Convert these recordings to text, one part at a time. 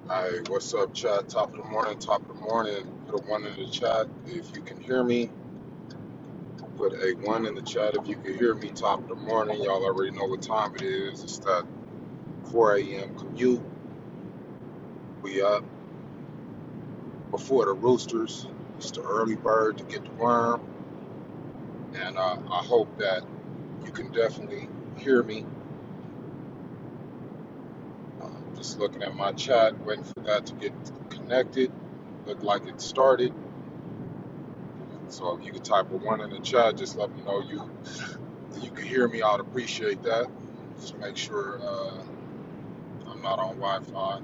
Hi, what's up, chat? Top of the morning, top of the morning. Put a one in the chat if you can hear me. Put a one in the chat if you can hear me. Top of the morning. Y'all already know what time it is. It's that 4 a.m. commute. We up before the roosters. It's the early bird to get the worm. And I hope that you can definitely hear me. Just looking at my chat, waiting for that to get connected. Look like it started. So if you could type a one in the chat, just let me know you can hear me. I'd appreciate that. Just make sure I'm not on Wi-Fi.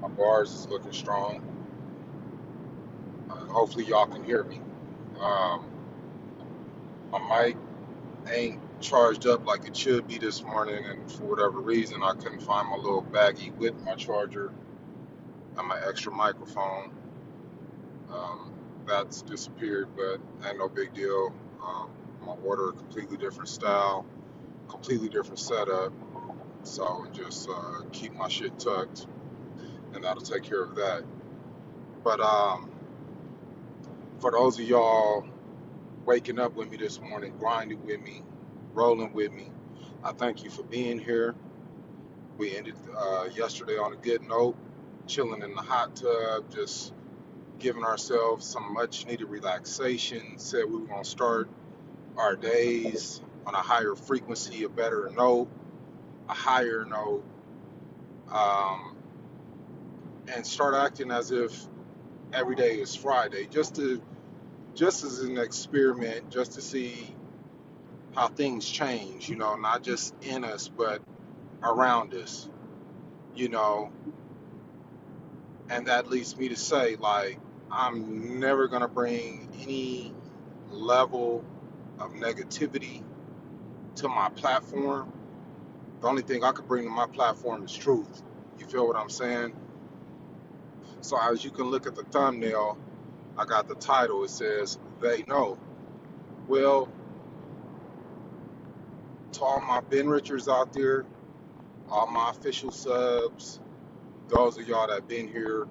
My bars is looking strong. Hopefully y'all can hear me. Um, my mic ain't charged up like it should be this morning, and for whatever reason, I couldn't find my little baggie with my charger and my extra microphone. Um, that's disappeared, but ain't no big deal. I'm gonna order a completely different style, completely different setup, so just keep my shit tucked, and that'll take care of that. But for those of y'all waking up with me this morning, grinding with me, rolling with me, I thank you for being here. We ended yesterday on a good note, chilling in the hot tub, just giving ourselves some much needed relaxation. Said we were going to start our days on a higher frequency, a better note, a higher note, um, and start acting as if every day is Friday, just as an experiment, just to see how things change, not just in us, but around us, you know. And that leads me to say, like, I'm never going to bring any level of negativity to my platform. The only thing I could bring to my platform is truth. You feel what I'm saying? So, as you can look at the thumbnail, I got the title. It says, They Know. Well, to all my Ben Richards out there, all my official subs, those of y'all that been here,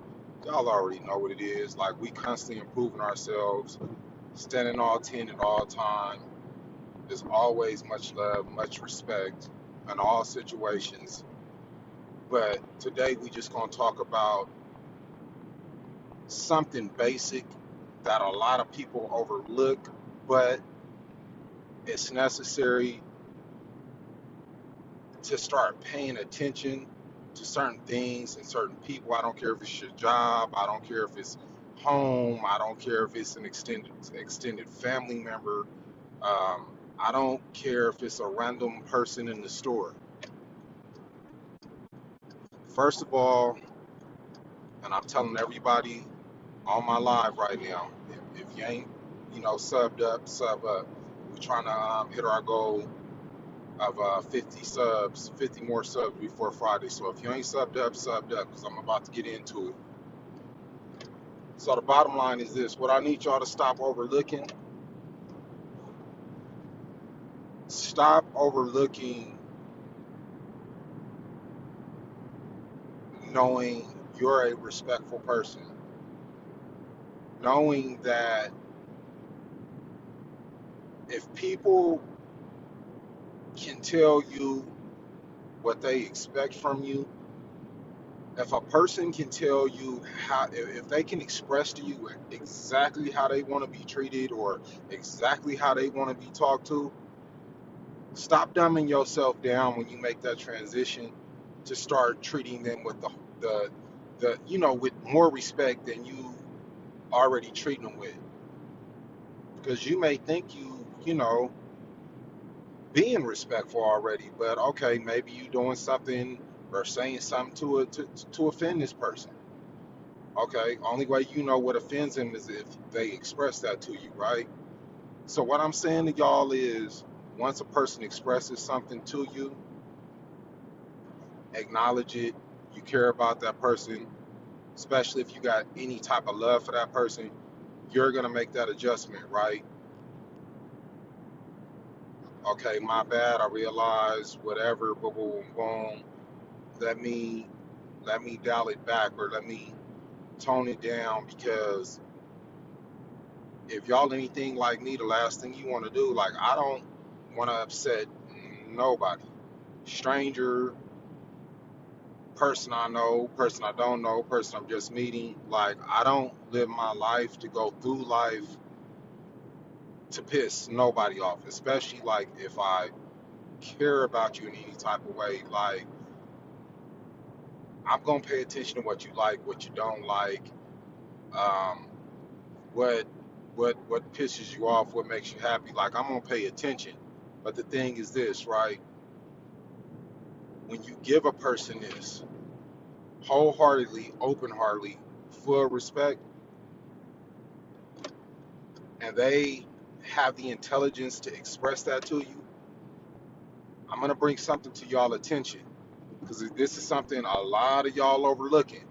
y'all already know what it is. Like, we constantly improving ourselves, standing all 10 at all time. There's always much love, much respect in all situations. But today we just gonna talk about something basic that a lot of people overlook, but it's necessary to start paying attention to certain things and certain people. I don't care if it's your job. I don't care if it's home. I don't care if it's an extended family member. Um, I don't care if it's a random person in the store. First of all, and I'm telling everybody on my live right now, if you ain't, subbed up, sub up. We're trying to hit our goal of 50 subs, 50 more subs before Friday. So if you ain't subbed up, because I'm about to get into it. So the bottom line is this: what I need y'all to stop overlooking knowing you're a respectful person, knowing that if people can tell you what they expect from you, if a person can tell you how, if they can express to you exactly how they want to be treated or exactly how they want to be talked to, stop dumbing yourself down when you make that transition to start treating them with the with more respect than you already treating them with. Because you may think being respectful already, but okay, maybe you doing something or saying something to offend this person. Okay, only way you know what offends them is if they express that to you, right? So what I'm saying to y'all is, once a person expresses something to you, acknowledge it. You care about that person, especially if you got any type of love for that person. You're gonna make that adjustment, right? Okay, my bad. I realize whatever. Boom, boom, boom. Let me let me dial it back or let me tone it down, because if y'all anything like me, the last thing you want to do, like, I don't want to upset nobody, stranger, person I know, person I don't know, person I'm just meeting. Like, I don't live my life to go through life to piss nobody off, especially like if I care about you in any type of way. Like, I'm gonna pay attention to what you like, what you don't like, um, what what pisses you off, what makes you happy. Like, I'm gonna pay attention. But the thing is this, right? When you give a person this wholeheartedly, open-heartedly, full respect, and they have the intelligence to express that to you, I'm gonna bring something to y'all attention, because this is something a lot of y'all overlooking.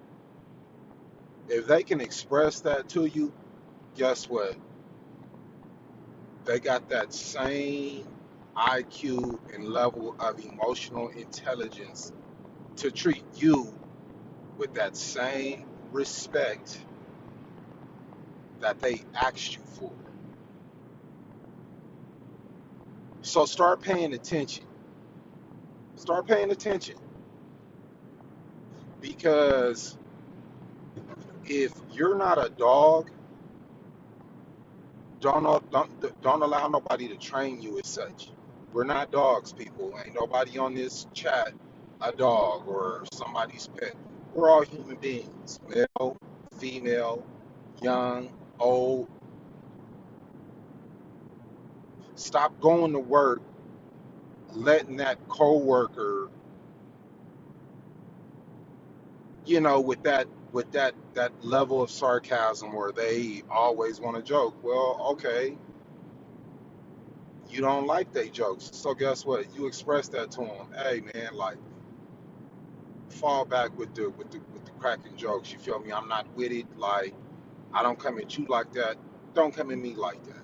If they can express that to you, guess what? They got that same IQ and level of emotional intelligence to treat you with that same respect that they asked you for. So start paying attention. Start paying attention, because if you're not a dog, don't allow nobody to train you as such. We're not dogs, people. Ain't nobody on this chat a dog or somebody's pet. We're all human beings, male, female, young, old. Stop going to work letting that coworker, with that level of sarcasm where they always want to joke. Well, okay, you don't like they jokes, so guess what? You express that to them. Hey, man, like, fall back with the cracking jokes. You feel me? I'm not with it. Like, I don't come at you like that. Don't come at me like that.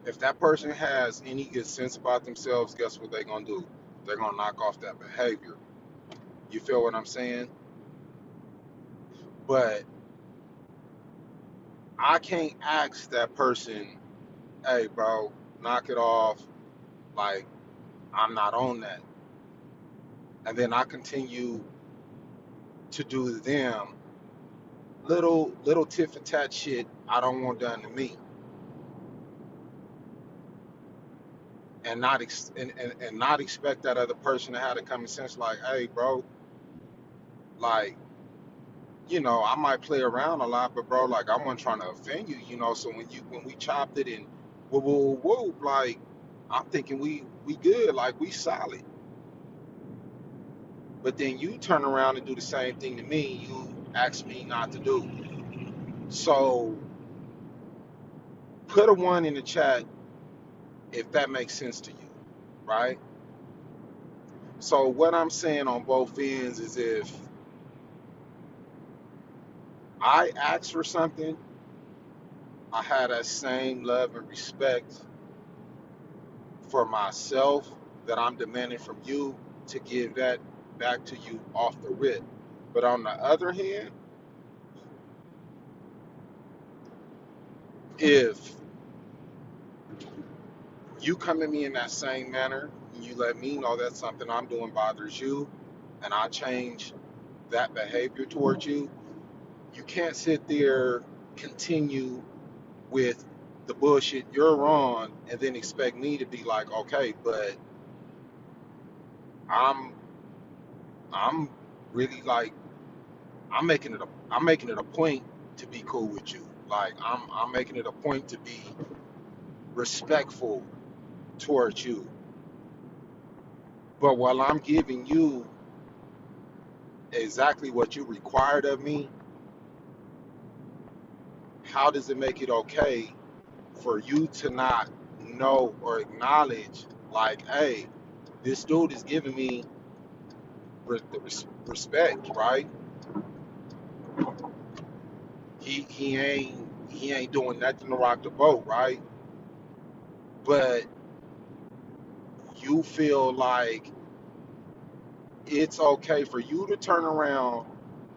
If that person has any good sense about themselves, guess what they're gonna do? They're gonna knock off that behavior. You feel what I'm saying? But I can't ask that person, hey, bro, knock it off. Like, I'm not on that. And then I continue to do them little tit for tat shit I don't want done to me, and not expect that other person to have the common sense. Like, hey, bro, like, I might play around a lot, but bro, like, I wasn't trying to offend you, So when we chopped it and whoa, whoa, whoa, like, I'm thinking we good, like, we solid. But then you turn around and do the same thing to me. You ask me not to do. So put a one in the chat if that makes sense to you, right? So what I'm saying on both ends is, if I ask for something, I have that same love and respect for myself that I'm demanding from you to give that back to you off the rip. But on the other hand, if you come at me in that same manner, and you let me know that something I'm doing bothers you, and I change that behavior towards you, you can't sit there, continue with the bullshit you're on, and then expect me to be like, okay, but I'm I'm really, like, I'm making it a point to be cool with you. Like, I'm making it a point to be respectful towards you. But while I'm giving you exactly what you required of me, how does it make it okay for you to not know or acknowledge, like, hey, this dude is giving me respect, right? He ain't doing nothing to rock the boat, right? But you feel like it's okay for you to turn around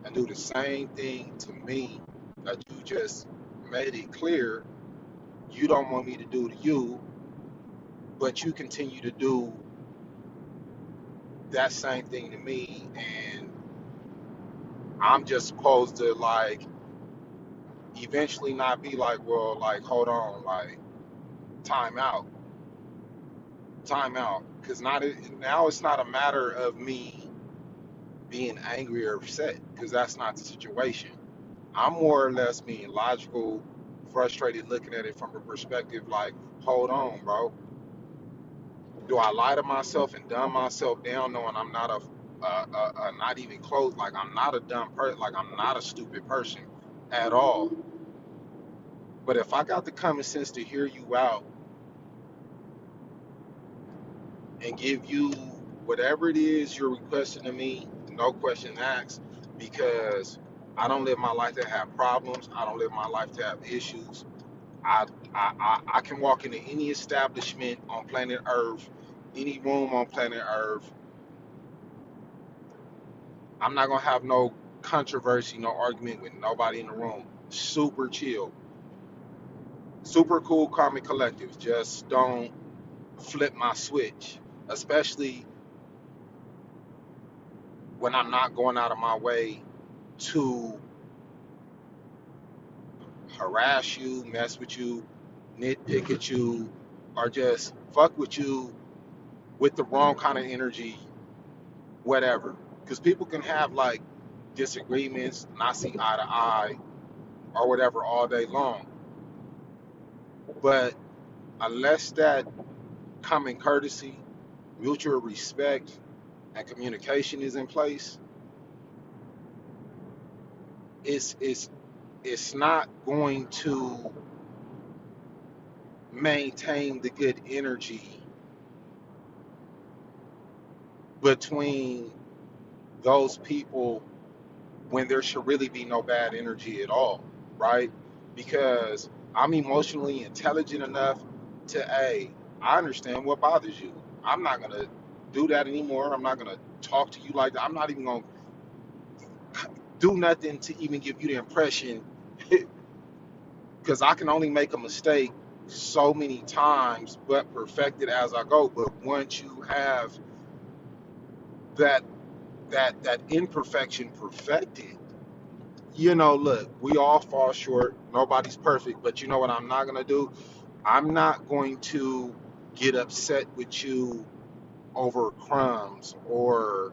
and do the same thing to me that you just made it clear you don't want me to do to you, but you continue to do that same thing to me, and I'm just supposed to like eventually not be like, well, like hold on, like time out, time out, because not now it's not a matter of me being angry or upset, because that's not the situation. I'm more or less being logical, frustrated, looking at it from a perspective like, hold on, bro. Do I lie to myself and dumb myself down knowing I'm not not even close, like I'm not a dumb person, like I'm not a stupid person at all. But if I got the common sense to hear you out and give you whatever it is you're requesting of me, no question asked, because I don't live my life to have problems. I don't live my life to have issues. I, I can walk into any establishment on planet Earth, any room on planet Earth. I'm not gonna have no controversy, no argument with nobody in the room. Super chill, super cool, karmic collective. Just don't flip my switch, especially when I'm not going out of my way to harass you, mess with you, nitpick at you, or just fuck with you with the wrong kind of energy, whatever. Because people can have like disagreements, not see eye to eye, or whatever all day long. But unless that common courtesy, mutual respect, and communication is in place, it's it's it's not going to maintain the good energy between those people when there should really be no bad energy at all, right? Because I'm emotionally intelligent enough to, hey, I understand what bothers you. I'm not gonna do that anymore. I'm not gonna talk to you like that. I'm not even gonna do nothing to even give you the impression, because I can only make a mistake so many times, but perfect it as I go. But once you have that that imperfection perfected, look, we all fall short. Nobody's perfect, but you know what I'm not gonna do? I'm not going to get upset with you over crumbs, or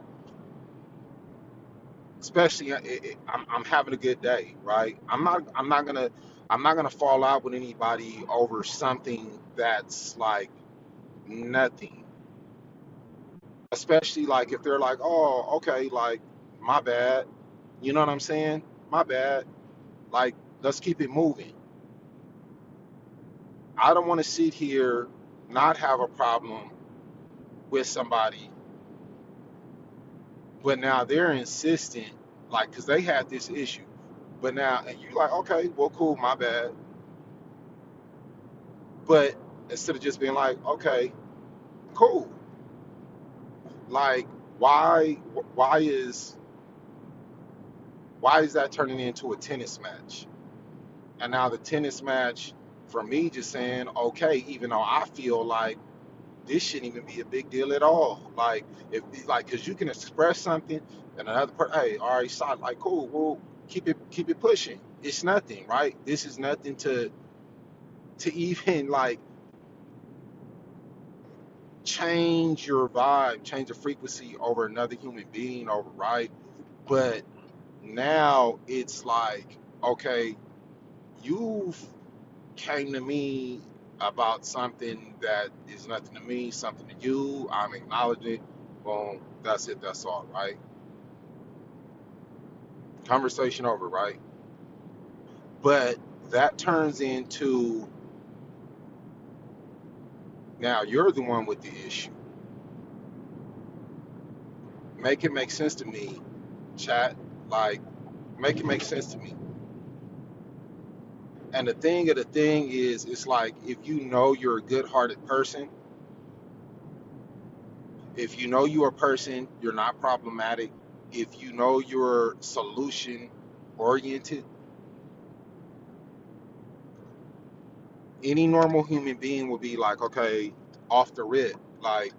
especially I'm having a good day, right? I'm not gonna fall out with anybody over something that's like nothing. Especially like if they're like, oh, okay, like my bad. You know what I'm saying? My bad. Like, let's keep it moving. I don't want to sit here, not have a problem with somebody, but now they're insistent, like, because they had this issue. But now, and you're like, okay, well, cool, my bad. But instead of just being like, okay, cool, like, why, why is, why is that turning into a tennis match? And now the tennis match, for me, just saying, okay, even though I feel like this shouldn't even be a big deal at all. Like, if like, because you can express something, and another person, hey, all right, solid, like, cool, well, keep it pushing. It's nothing, right? This is nothing to even like change your vibe, change the frequency over another human being, over, right? But now it's like, okay, you've came to me about something that is nothing to me, something to you. I'm acknowledging it. Boom. That's it. That's all, right? Conversation over, right? But that turns into, now you're the one with the issue. Make it make sense to me, chat. Like, make it make sense to me. And the thing of the thing is, it's like, if you know you're a good hearted person, If you know you're a person, you're not problematic. If you know you're solution oriented, any normal human being will be like, okay, off the rip, like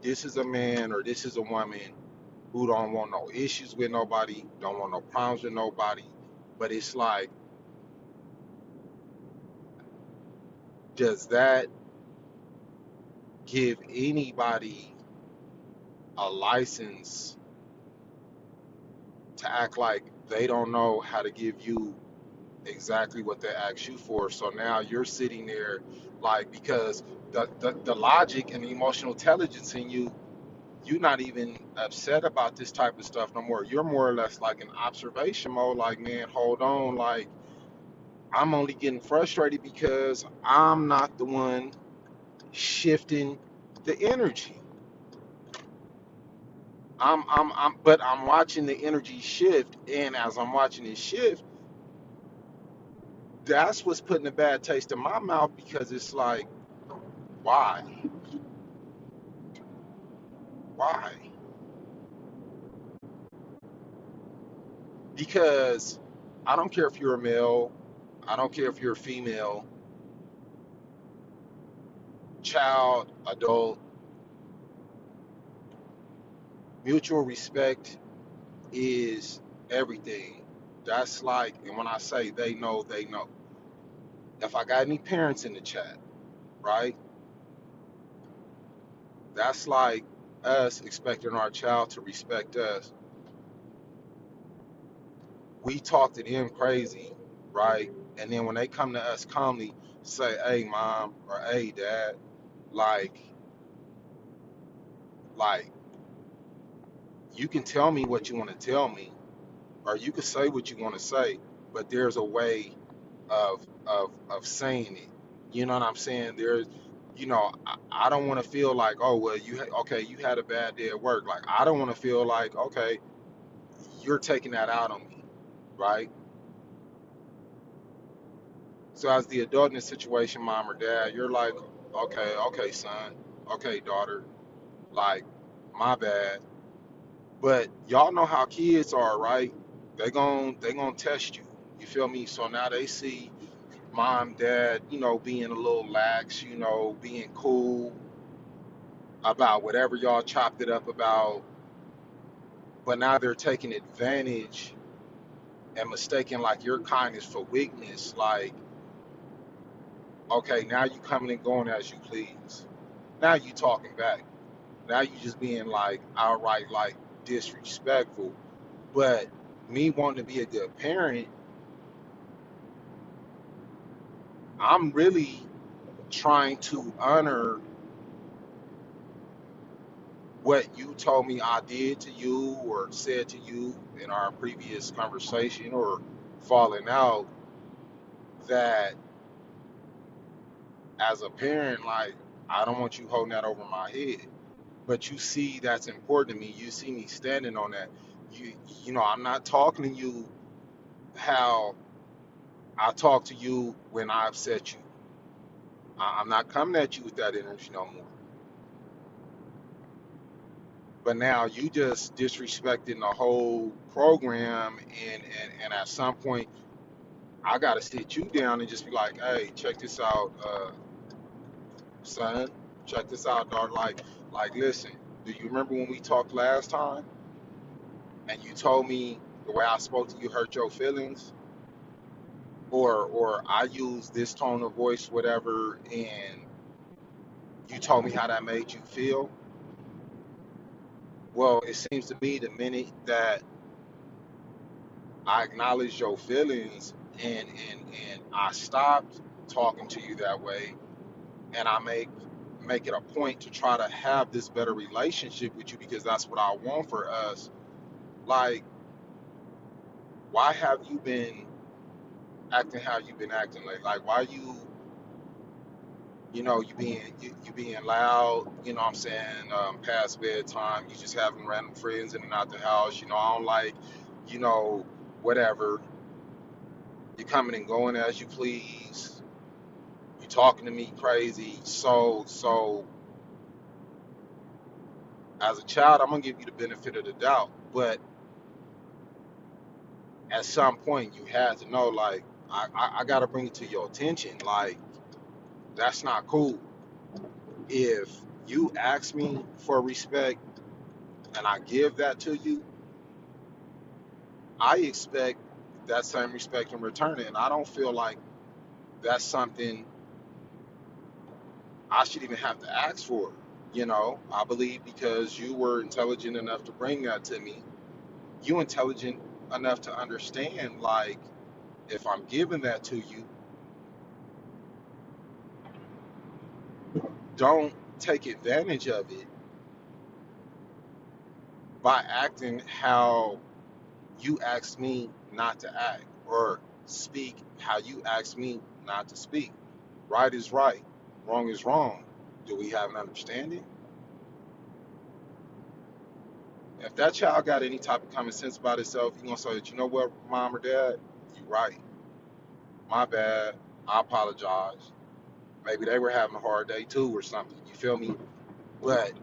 this is a man or this is a woman who don't want no issues with nobody, don't want no problems with nobody. But it's like, does that give anybody a license to act like they don't know how to give you exactly what they asked you for? So now you're sitting there like, because the logic and the emotional intelligence in you, you're not even upset about this type of stuff no more. You're more or less like in observation mode, like, man, hold on, like I'm only getting frustrated because I'm not the one shifting the energy. But I'm watching the energy shift, and as I'm watching it shift, that's what's putting a bad taste in my mouth, because it's like, why? Why? Because I don't care if you're a male, I don't care if you're a female, child, adult, mutual respect is everything. That's like, and when I say they know, they know. If I got any parents in the chat, right? That's like us expecting our child to respect us. We talk to them crazy, right? And then when they come to us calmly, say, hey, mom, or hey, dad, like, like, you can tell me what you want to tell me, or you can say what you want to say, but there's a way of saying it. You know what I'm saying? There's, I don't want to feel like, oh well, okay, you had a bad day at work. Like, I don't want to feel like, okay, you're taking that out on me, right? So as the adult in this situation, mom or dad, you're like, okay, okay, son, okay, daughter, like, my bad. But y'all know how kids are, right? They gon' test you. You feel me? So now they see mom, dad, being a little lax, being cool about whatever y'all chopped it up about. But now they're taking advantage and mistaking like your kindness for weakness. Like, okay, now you coming and going as you please. Now you talking back. Now you just being like outright like disrespectful. But me wanting to be a good parent, I'm really trying to honor what you told me I did to you or said to you in our previous conversation or falling out, that as a parent, like, I don't want you holding that over my head. But you see that's important to me. You see me standing on that. You I'm not talking to you how I talk to you when I upset you. I'm not coming at you with that energy no more. But now you just disrespecting the whole program, and at some point I gotta sit you down and just be like, hey, check this out, son. Check this out, dog. Like, listen. Do you remember when we talked last time, and you told me the way I spoke to you hurt your feelings, or I used this tone of voice, whatever, and you told me how that made you feel? Well, it seems to me the minute that I acknowledge your feelings, and I stopped talking to you that way, and I make it a point to try to have this better relationship with you because that's what I want for us. Like, why have you been acting how you've been acting lately? Like, why you being loud, what I'm saying, past bedtime, you just having random friends in and out the house, I don't like, you know, whatever. You coming and going as you please. You talking to me crazy. So As a child, I'm gonna give you the benefit of the doubt, but at some point, you had to know, like, I gotta bring it to your attention. Like, that's not cool. If you ask me for respect and I give that to you, I expect that same respect in return. And I don't feel like that's something I should even have to ask for. I believe because you were intelligent enough to bring that to me, you intelligent enough to understand, like, if I'm giving that to you, don't take advantage of it by acting how you asked me not to act, or speak how you asked me not to speak. Right is right, wrong is wrong. Do we have an understanding? If that child got any type of common sense about itself, you're gonna say that, you know what, mom or dad, you're right. My bad. I apologize. Maybe they were having a hard day too or something. You feel me? But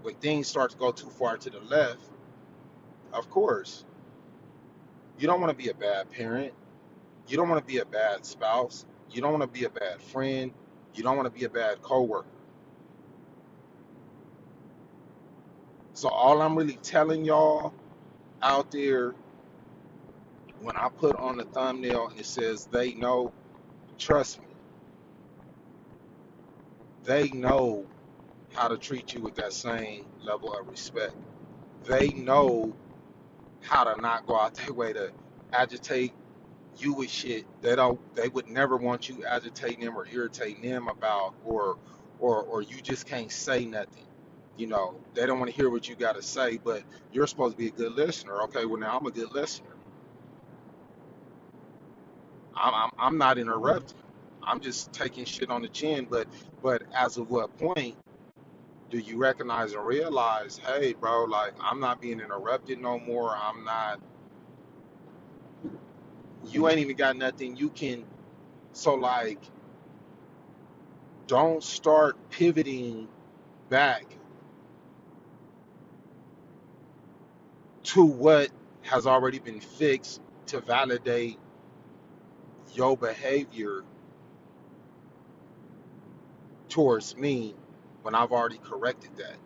when things start to go too far to the left, of course, you don't want to be a bad parent. You don't want to be a bad spouse. You don't want to be a bad friend. You don't want to be a bad coworker. So all I'm really telling y'all out there, when I put on the thumbnail and it says they know, trust me, they know how to treat you with that same level of respect. They know how to not go out their way to agitate you with shit they would never want you agitating them or irritating them about, or you just can't say nothing. They don't want to hear what you got to say, but you're supposed to be a good listener. Okay, well, now I'm a good listener. I'm not interrupting. I'm just taking shit on the chin. But as of what point do you recognize and realize, hey, bro, like, I'm not being interrupted no more. I'm not. You ain't even got nothing you can. So, like, don't start pivoting back to what has already been fixed to validate your behavior towards me when I've already corrected that.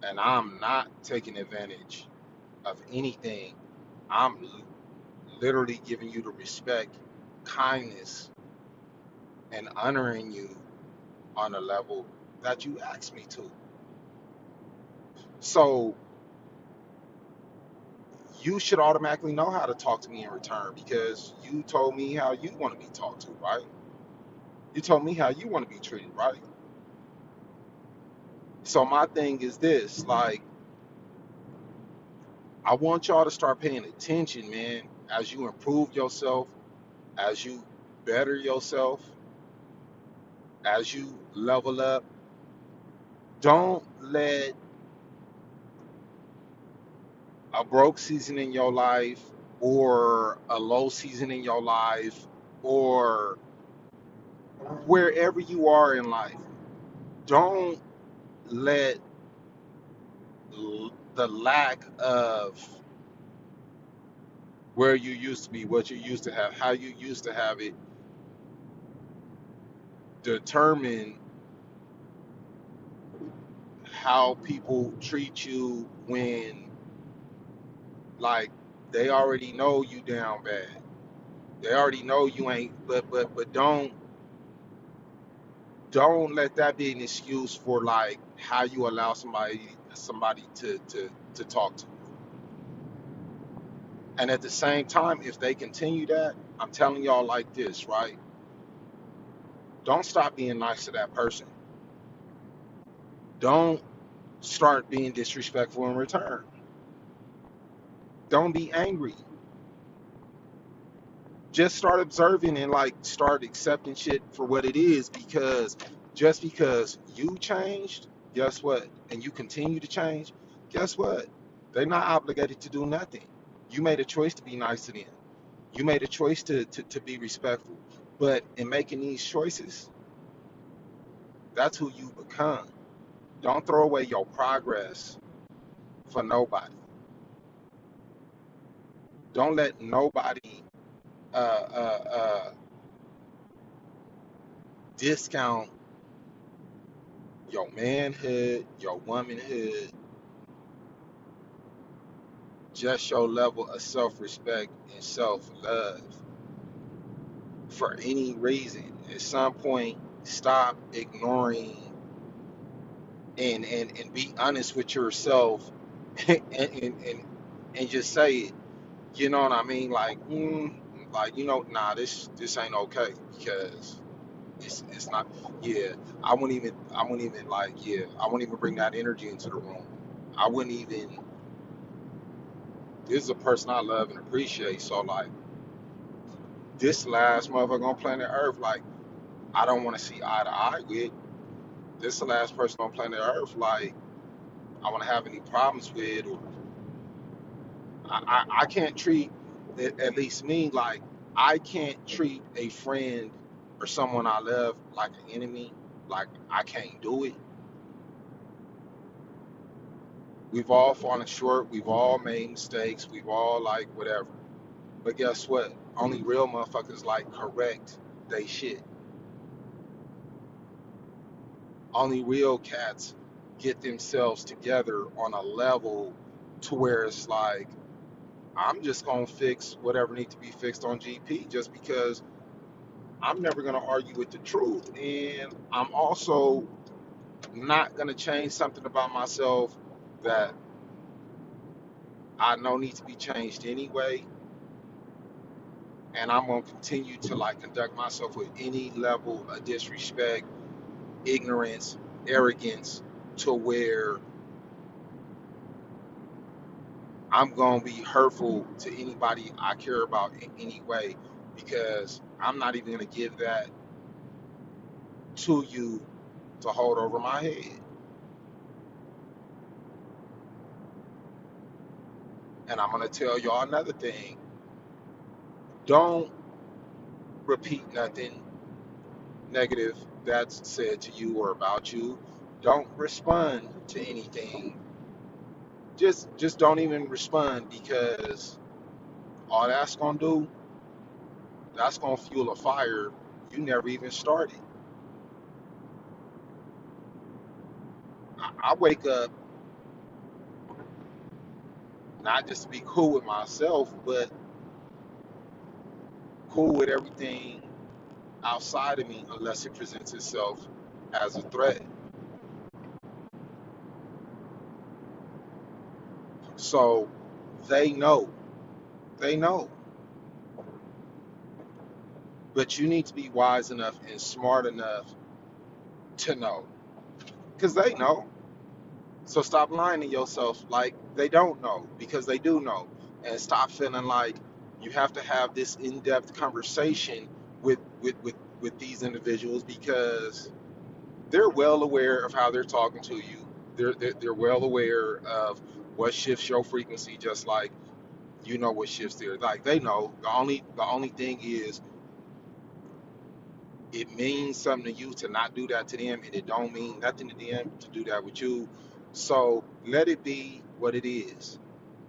And I'm not taking advantage of anything. I'm literally giving you the respect, kindness, and honoring you on a level that you asked me to. So you should automatically know how to talk to me in return because you told me how you want to be talked to, right? You told me how you want to be treated, right? So my thing is this, like, I want y'all to start paying attention, man, as you improve yourself, as you better yourself, as you level up. Don't let a broke season in your life, or a low season in your life, or wherever you are in life, don't let the lack of where you used to be, what you used to have, how you used to have it, determine how people treat you when, like, they already know you down bad. They already know you ain't, but don't let that be an excuse for, like, how you allow somebody to talk to you. And at the same time, if they continue that, I'm telling y'all like this, right? Don't stop being nice to that person. Don't start being disrespectful in return. Don't be angry. Just start observing and, like, start accepting shit for what it is, because just because you changed, guess what? And you continue to change, guess what? They're not obligated to do nothing. You made a choice to be nice to them. You made a choice to be respectful. But in making these choices, that's who you become. Don't throw away your progress for nobody. Don't let nobody uh, uh, discount your manhood, your womanhood, just your level of self-respect and self-love for any reason. At some point, stop ignoring and be honest with yourself and just say it. You know what I mean? Like nah, this ain't okay because it's not. Yeah, I wouldn't even I wouldn't even bring that energy into the room. I wouldn't even. This is a person I love and appreciate. So like this last motherfucker on planet Earth, like I don't want to see eye to eye with. This the last person on planet Earth, like I want to have any problems with, or I can't treat, at least me, like I can't treat a friend or someone I love like an enemy. Like I can't do it. We've all fallen short. We've all made mistakes. We've all like whatever. But guess what? Only real motherfuckers like correct they shit. Only real cats get themselves together on a level to where it's like I'm just gonna fix whatever needs to be fixed on GP just because I'm never gonna argue with the truth, and I'm also not gonna change something about myself that I know needs to be changed anyway, and I'm gonna continue to like conduct myself with any level of disrespect, ignorance, arrogance, to where I'm gonna be hurtful to anybody I care about in any way because I'm not even gonna give that to you to hold over my head. And I'm gonna tell y'all another thing. Don't repeat nothing negative that's said to you or about you. Don't respond to anything. Just don't even respond because all that's gonna fuel a fire you never even started. I wake up not just to be cool with myself, but cool with everything outside of me unless it presents itself as a threat. So they know, they know. But you need to be wise enough and smart enough to know. Because they know. So stop lying to yourself like they don't know, because they do know. And stop feeling like you have to have this in-depth conversation with these individuals because they're well aware of how they're talking to you. They're well aware of what shifts your frequency, just like you know what shifts there. Like they know. The only thing is it means something to you to not do that to them, and it don't mean nothing to them to do that with you. So let it be what it is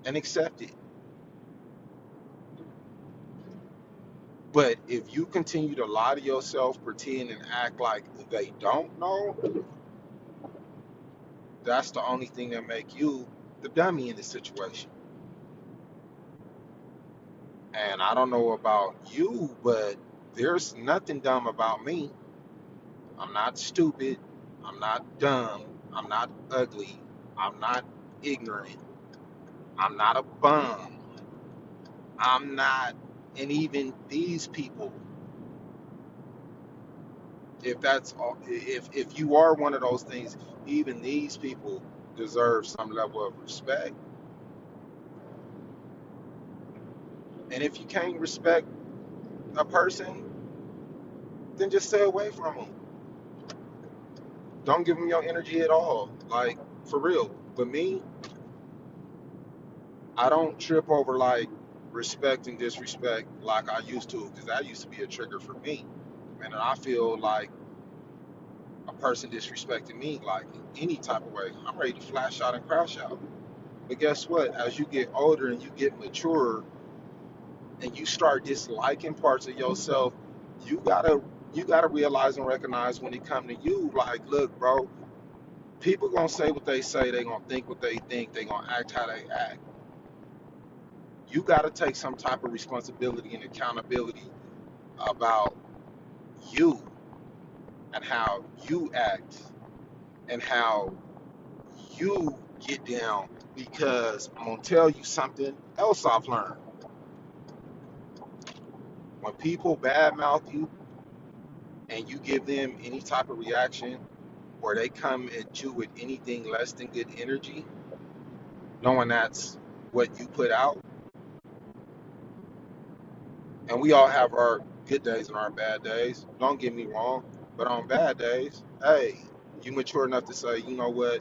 and accept it. But if you continue to lie to yourself, pretend and act like they don't know, that's the only thing that make you the dummy in the situation. And I don't know about you, but there's nothing dumb about me. I'm not stupid. I'm not dumb. I'm not ugly. I'm not ignorant. I'm not a bum. I'm not, and even these people, if that's all, if you are one of those things, even these people deserve some level of respect. And if you can't respect a person, then just stay away from them. Don't give them your energy at all, like for real. But me, I don't trip over like respect and disrespect like I used to, because that used to be a trigger for me. And I feel like a person disrespecting me like any type of way, I'm ready to flash out and crash out. But guess what? As you get older and you get mature and you start disliking parts of yourself, you gotta you gotta realize and recognize when it come to you, like, look, bro, people gonna say what they say, they gonna think what they think, they gonna act how they act. You gotta take some type of responsibility and accountability about you and how you act and how you get down, because I'm gonna tell you something else I've learned. When people badmouth you and you give them any type of reaction or they come at you with anything less than good energy, knowing that's what you put out, and we all have our good days and our bad days, don't get me wrong, but on bad days, hey, you mature enough to say, you know what,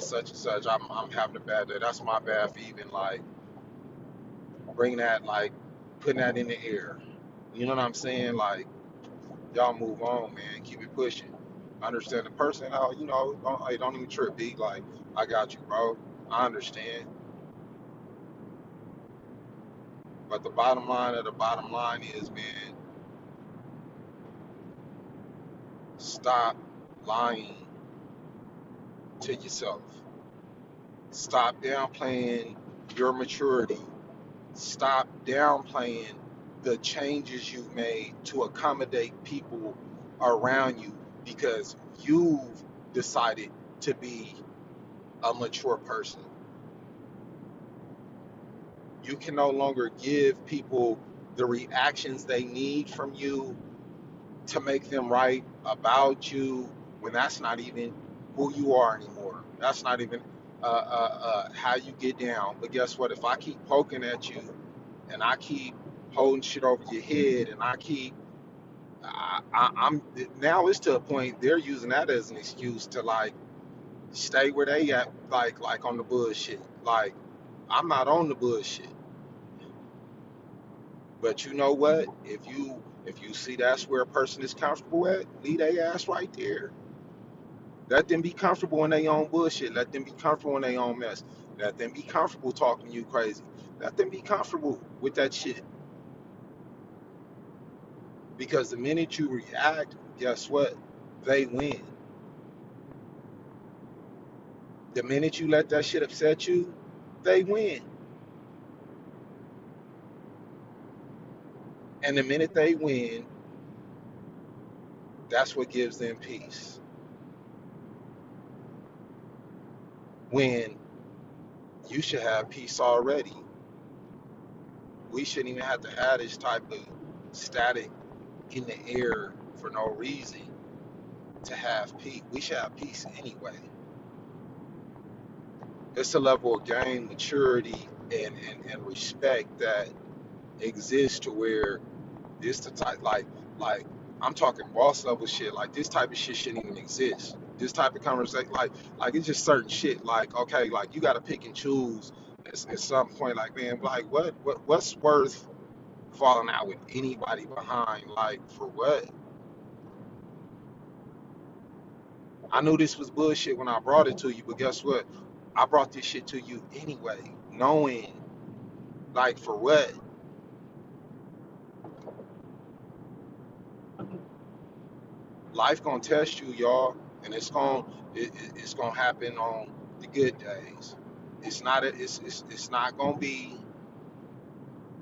such and such, I'm having a bad day. That's my bad for even like bring that, like putting that in the air. You know what I'm saying? Like, y'all move on, man. Keep it pushing. Understand the person. Oh, you know, don't, hey, don't even trip, B. Like, I got you, bro. I understand. But the bottom line of the bottom line is, man, stop lying to yourself. Stop downplaying your maturity. Stop downplaying the changes you've made to accommodate people around you because you've decided to be a mature person. You can no longer give people the reactions they need from you to make them right about you when that's not even who you are anymore. That's not even how you get down. But guess what? If I keep poking at you and I keep holding shit over your head and I keep I'm now it's to a point they're using that as an excuse to like stay where they at, like on the bullshit. Like, I'm not on the bullshit. But you know what? If you see that's where a person is comfortable at, leave their ass right there. Let them be comfortable in their own bullshit. Let them be comfortable in their own mess. Let them be comfortable talking you crazy. Let them be comfortable with that shit. Because the minute you react, guess what? They win. The minute you let that shit upset you, they win. And the minute they win, that's what gives them peace. When you should have peace already. We shouldn't even have to have this type of static in the air for no reason to have peace. We should have peace anyway. It's a level of game, maturity, and respect that exists to where this the type like I'm talking boss level shit. Like, this type of shit shouldn't even exist. This type of conversation, like it's just certain shit. Like, okay, like you got to pick and choose at some point. Like, man, like what's worth falling out with anybody behind? Like, for what? I knew this was bullshit when I brought it to you, but guess what? I brought this shit to you anyway, knowing, like, for what? Life gonna test you, y'all, and it's gonna happen on the good days. It's not gonna be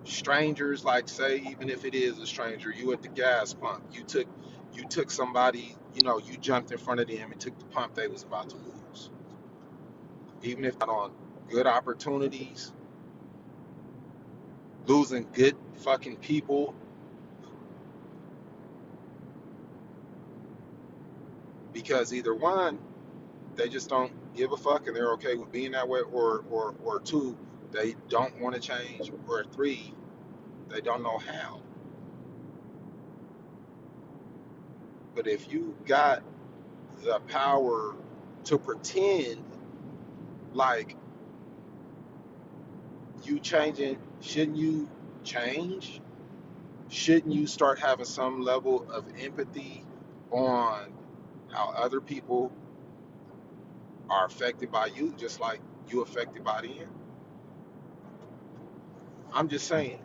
strangers. Like, say, even if it is a stranger, you at the gas pump, you took somebody, you jumped in front of them and took the pump they was about to lose. Even if not on good opportunities, losing good fucking people, because either one, they just don't give a fuck and they're okay with being that way, or two, they don't want to change, or three, they don't know how. But if you got the power to pretend like you changing, shouldn't you change? Shouldn't you start having some level of empathy on how other people are affected by you, just like you affected by them. I'm just saying.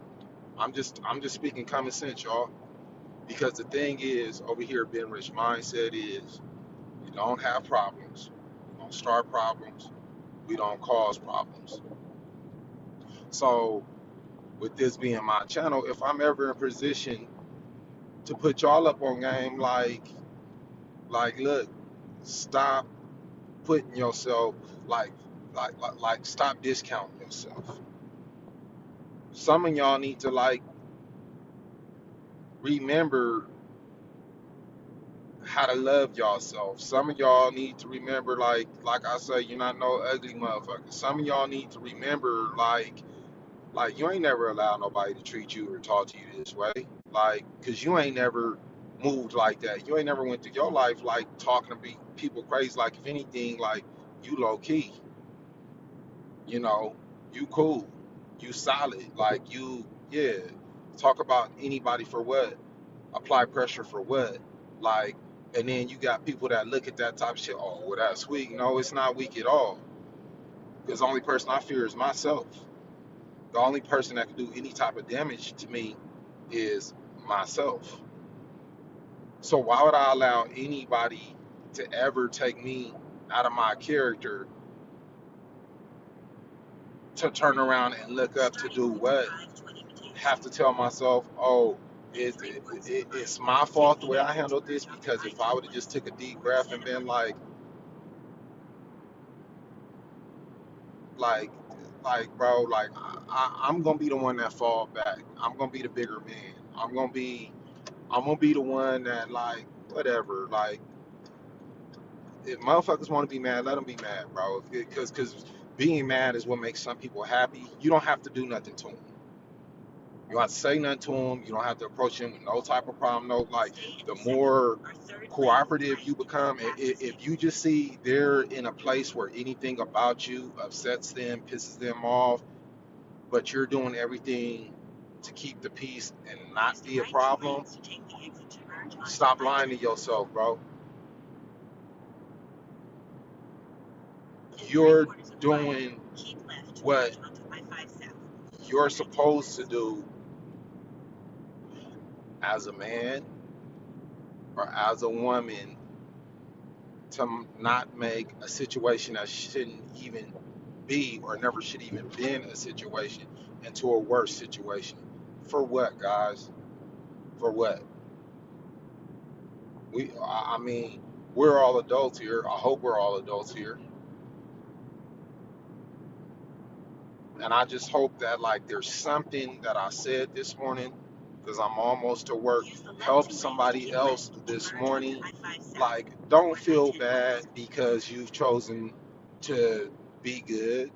I'm just speaking common sense, y'all. Because the thing is, over here, Ben Rich mindset is we don't have problems. We don't start problems. We don't cause problems. So with this being my channel, if I'm ever in position to put y'all up on game, look, stop putting yourself like stop discounting yourself. Some of y'all need to remember how to love yourself. Some of y'all need to remember like I say, you're not no ugly motherfucker. Some of y'all need to remember like you ain't never allowed nobody to treat you or talk to you this way. Like, cause you ain't never moved like that. You ain't never went through your life like talking to people crazy. Like if anything, like you low key, you know, you cool, you solid. Like you, yeah. Talk about anybody for what? Apply pressure for what? Like, and then you got people that look at that type of shit. Oh, well, that's weak. No, it's not weak at all. Because the only person I fear is myself. The only person that can do any type of damage to me is myself. So why would I allow anybody to ever take me out of my character to turn around and look up to do what? Have to tell myself, oh, it's my fault the way I handled this, because if I would have just took a deep breath and been like, bro, like I'm gonna be the one that fall back. I'm gonna be the bigger man. I'm gonna be the one that like whatever. Like if motherfuckers want to be mad, let them be mad, bro. Because being mad is what makes some people happy. You don't have to do nothing to them. You don't have to say nothing to them. You don't have to approach them with no type of problem. No, like the more cooperative you become, if you just see they're in a place where anything about you upsets them, pisses them off, but you're doing everything to keep the peace and not be a problem, stop lying to yourself, bro. You're doing what you're supposed to do as a man or as a woman to not make a situation that shouldn't even be or never should even been a situation into a worse situation. For what, guys? For what? I mean, we're all adults here. I hope we're all adults here. And I just hope that like there's something that I said this morning, because I'm almost to work, help somebody else this morning. Like, don't feel bad because you've chosen to be good.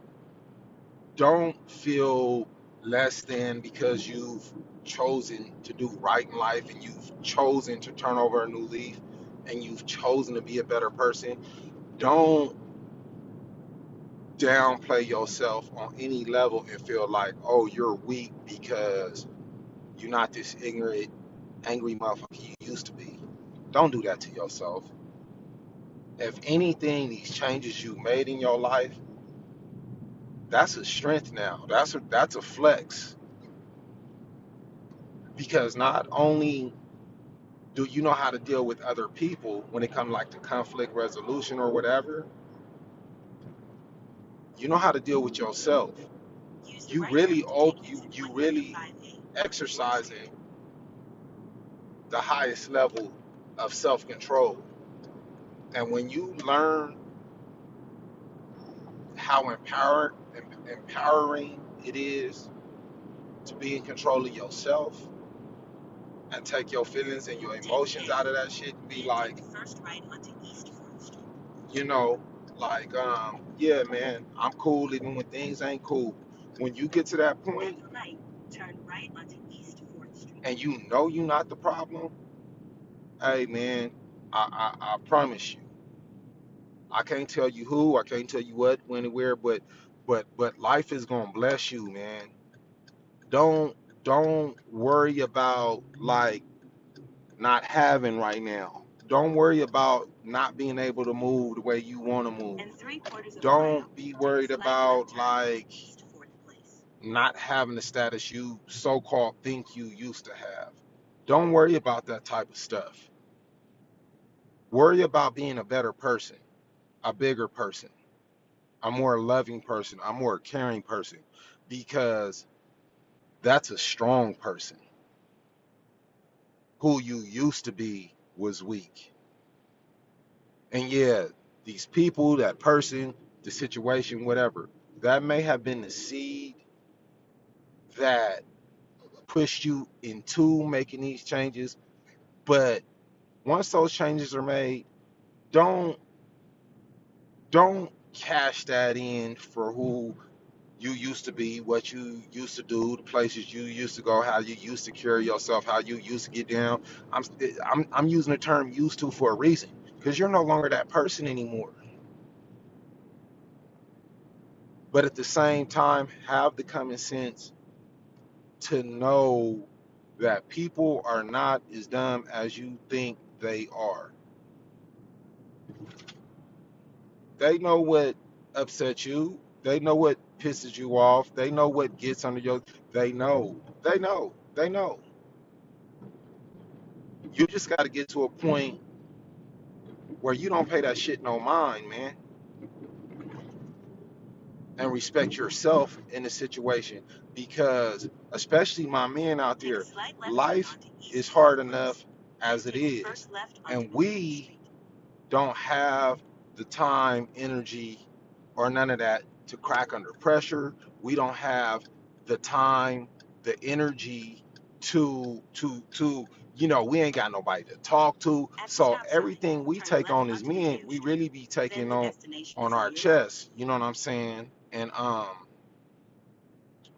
Don't feel less than because you've chosen to do right in life and you've chosen to turn over a new leaf and you've chosen to be a better person. Don't downplay yourself on any level and feel like, oh, you're weak because you're not this ignorant, angry motherfucker you used to be. Don't do that to yourself. If anything, these changes you made in your life, that's a strength now. That's a flex. Because not only do you know how to deal with other people when it comes like to conflict resolution or whatever, you know how to deal with yourself. You really exercising the highest level of self-control. And when you learn how empowering it is to be in control of yourself and take your feelings and your emotions out of that shit and be like, you know, like, yeah, man, I'm cool even when things ain't cool. When you get to that point and you know you're not the problem, hey, man, I promise you, I can't tell you who, I can't tell you what, when, and where, but life is gonna bless you, man. Don't worry about like not having right now. Don't worry about not being able to move the way you want to move. Don't be worried about like not having the status you so-called think you used to have. Don't worry about that type of stuff. Worry about being a better person, a bigger person, a more loving person, a more caring person, because that's a strong person. Who you used to be was weak. And yeah, these people, that person, the situation, whatever, that may have been the seed that pushed you into making these changes. But once those changes are made, don't don't cash that in for who you used to be, what you used to do, the places you used to go, how you used to carry yourself, how you used to get down. I'm using the term used to for a reason, because you're no longer that person anymore. But at the same time, have the common sense to know that people are not as dumb as you think they are. They know what upsets you. They know what pisses you off. They know what gets under your. They know. They know. They know. You just got to get to a point where you don't pay that shit no mind, man, and respect yourself in the situation. Because, especially my men out there, life is hard enough as it is, and we don't have the time, energy, or none of that to crack under pressure. We don't have the time, the energy to we ain't got nobody to talk to. So everything we take on as men, we really be taking on our chest. You know what I'm saying? And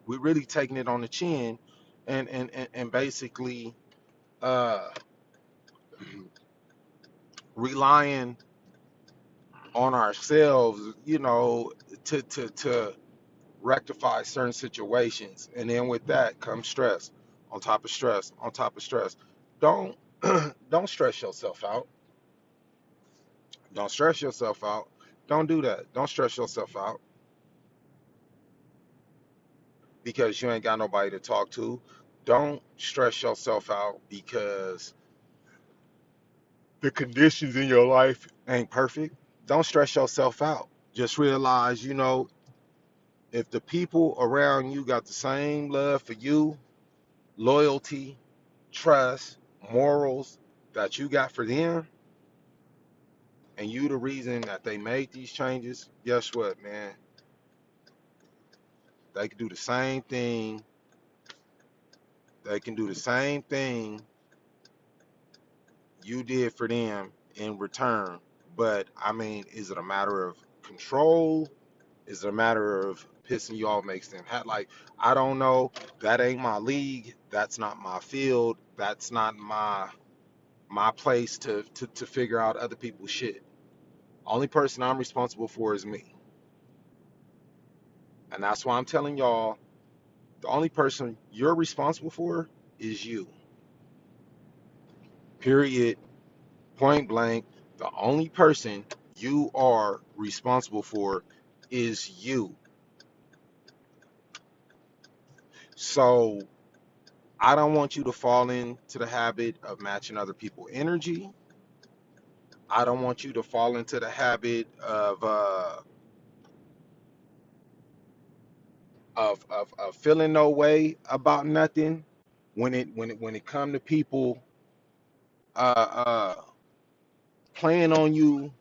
we really taking it on the chin, and basically uh relying on ourselves, to rectify certain situations. And then with that comes stress on top of stress on top of stress. Don't don't stress yourself out. Don't stress yourself out. Don't do that. Don't stress yourself out because you ain't got nobody to talk to. Don't stress yourself out because the conditions in your life ain't perfect. Don't stress yourself out. Just realize, if the people around you got the same love for you, loyalty, trust, morals that you got for them, and you the reason that they made these changes, guess what, man? They can do the same thing. They can do the same thing you did for them in return. But I mean, is it a matter of control? Is it a matter of pissing you off makes them like, I don't know. That ain't my league. That's not my field. That's not my place to figure out other people's shit. Only person I'm responsible for is me. And that's why I'm telling y'all, the only person you're responsible for is you. Period. Point blank. The only person you are responsible for is you. So I don't want you to fall into the habit of matching other people's energy. I don't want you to fall into the habit of feeling no way about nothing when it come to people uh, uh, playing on you,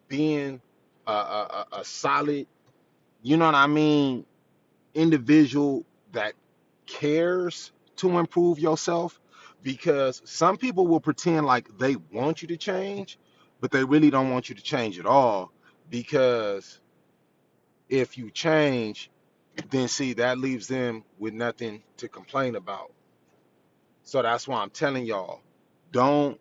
being a solid, you know what I mean, individual that cares to improve yourself. Because some people will pretend like they want you to change, but they really don't want you to change at all. Because if you change, then see, that leaves them with nothing to complain about. So that's why I'm telling y'all, don't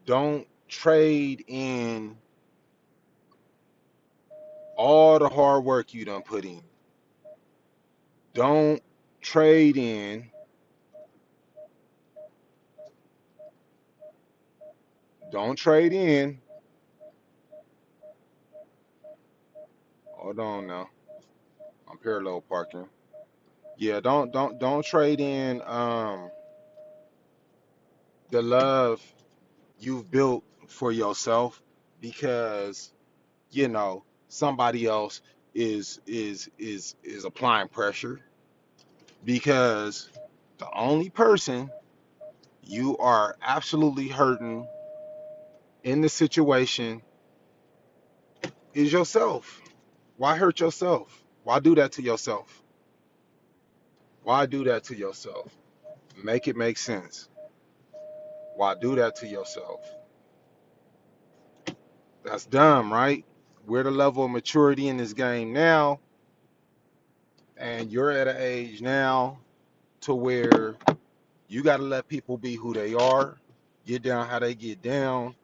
don't trade in all the hard work you done put in. Don't trade in Don't trade in. Hold on now. I'm parallel parking. Yeah, don't trade in the love you've built for yourself because somebody else is applying pressure because the only person you are absolutely hurting in the situation is yourself. Why hurt yourself? Why do that to yourself? Why do that to yourself? Make it make sense. Why do that to yourself? That's dumb, right? We're the level of maturity in this game now, and you're at an age now to where you got to let people be who they are, get down how they get down,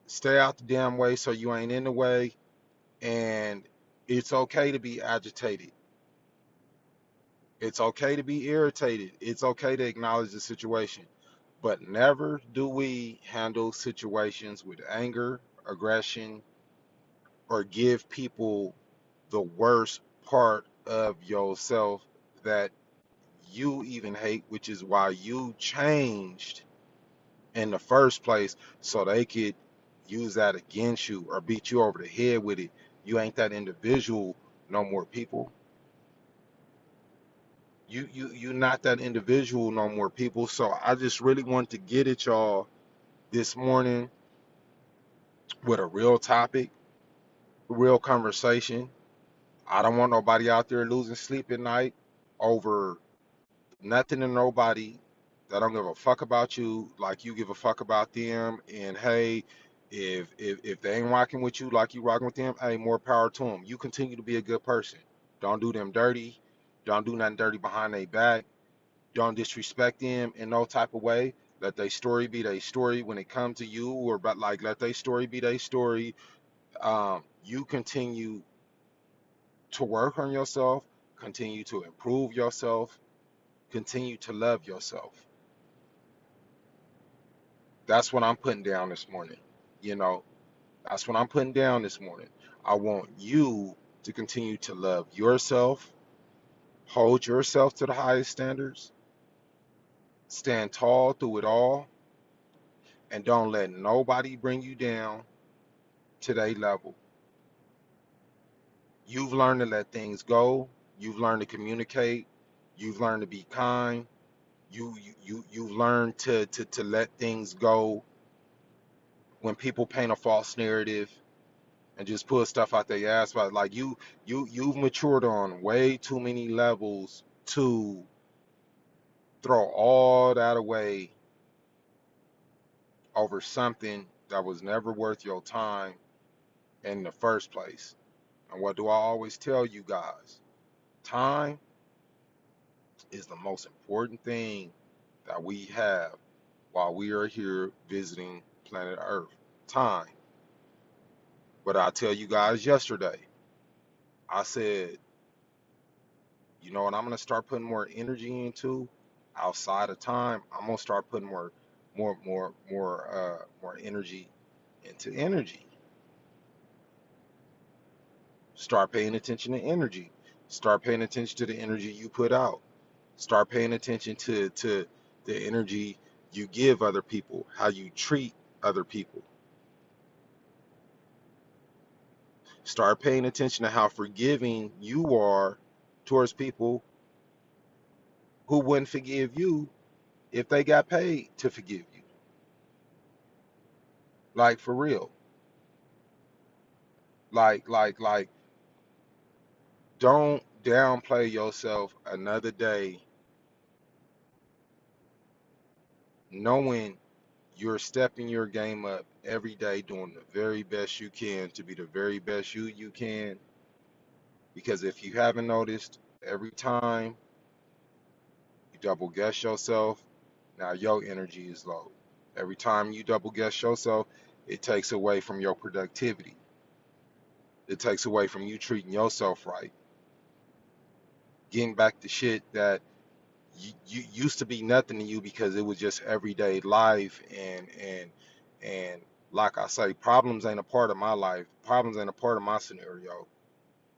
stay out the damn way so you ain't in the way, and it's okay to be agitated. It's okay to be irritated. It's okay to acknowledge the situation. But never do we handle situations with anger, aggression, or give people the worst part of yourself that you even hate, which is why you changed in the first place so they could use that against you or beat you over the head with it. You ain't that individual no more, people. You not that individual no more, people. So I just really want to get at y'all this morning with a real topic, real conversation. I don't want nobody out there losing sleep at night over nothing and nobody that don't give a fuck about you like you give a fuck about them. And hey, if they ain't rocking with you like you rocking with them, hey, more power to them. You continue to be a good person. Don't do them dirty. Don't do nothing dirty behind their back. Don't disrespect them in no type of way. Let their story be their story when it comes to you, or but like let their story be their story. You continue to work on yourself, continue to improve yourself, continue to love yourself. That's what I'm putting down this morning. You know, that's what I'm putting down this morning. I want you to continue to love yourself, hold yourself to the highest standards, stand tall through it all, and don't let nobody bring you down to their level. You've learned to let things go. You've learned to communicate. You've learned to be kind. You've learned to let things go when people paint a false narrative and just put stuff out their ass. But like you've matured on way too many levels to throw all that away over something that was never worth your time in the first place. And what do I always tell you guys? Time is the most important thing that we have while we are here visiting planet Earth. Time. But I tell you guys yesterday, I said, you know what I'm gonna start putting more energy into outside of time. I'm gonna start putting more energy into energy. Start paying attention to energy. Start paying attention to the energy you put out. Start paying attention to the energy you give other people, how you treat other people. Start paying attention to how forgiving you are towards people who wouldn't forgive you if they got paid to forgive you. Like for real. Like don't downplay yourself another day knowing you're stepping your game up every day doing the very best you can to be the very best you can, because if you haven't noticed, every time you double guess yourself, now your energy is low. Every time you double guess yourself, it takes away from your productivity. It takes away from you treating yourself right, getting back the shit that you used to be nothing to you because it was just everyday life, and like I say, problems ain't a part of my life. Problems ain't a part of my scenario.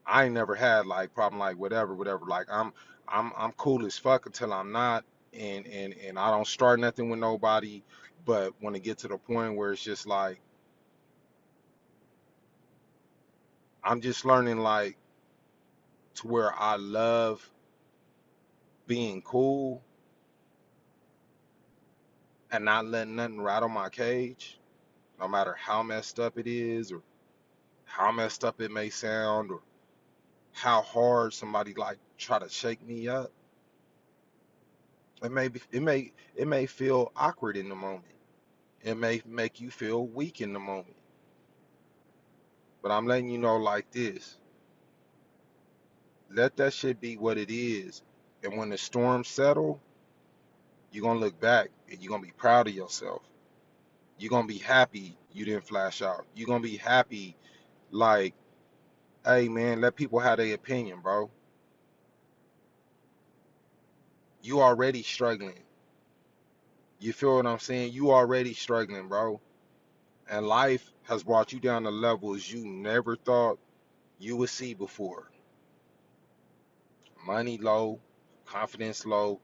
I ain't never had like problem like whatever. Like I'm cool as fuck until I'm not, and I don't start nothing with nobody. But when it gets to the point where it's just like I'm just learning like to where I love being cool and not letting nothing rattle my cage, no matter how messed up it is or how messed up it may sound or how hard somebody like try to shake me up. It may feel awkward in the moment. It may make you feel weak in the moment. But I'm letting you know like this. Let that shit be what it is. And when the storms settle, you're gonna look back and you're gonna be proud of yourself. You're gonna be happy you didn't flash out. You're gonna be happy like, hey man, let people have their opinion, bro. You already struggling. You feel what I'm saying? You already struggling, bro. And life has brought you down to levels you never thought you would see before. Money low, confidence low,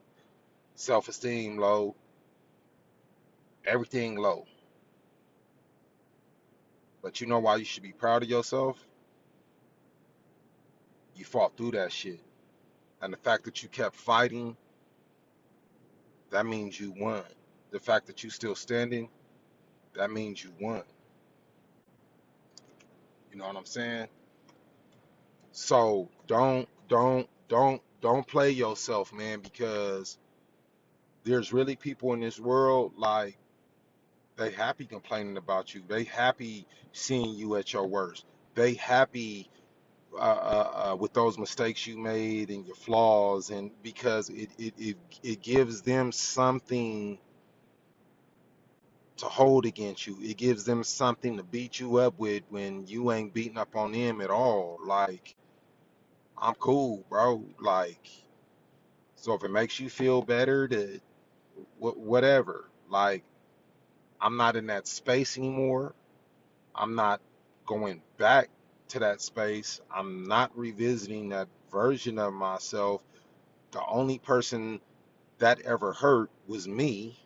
self-esteem low, everything low. But you know why you should be proud of yourself? You fought through that shit. And the fact that you kept fighting, that means you won. The fact that you still standing, that means you won. You know what I'm saying? So don't play yourself, man, because there's really people in this world like they happy complaining about you. They happy seeing you at your worst. They happy with those mistakes you made and your flaws, and because it gives them something to hold against you. It gives them something to beat you up with when you ain't beating up on them at all. Like, I'm cool, bro. Like, so if it makes you feel better, to whatever. Like, I'm not in that space anymore. I'm not going back to that space. I'm not revisiting that version of myself. The only person that ever hurt was me,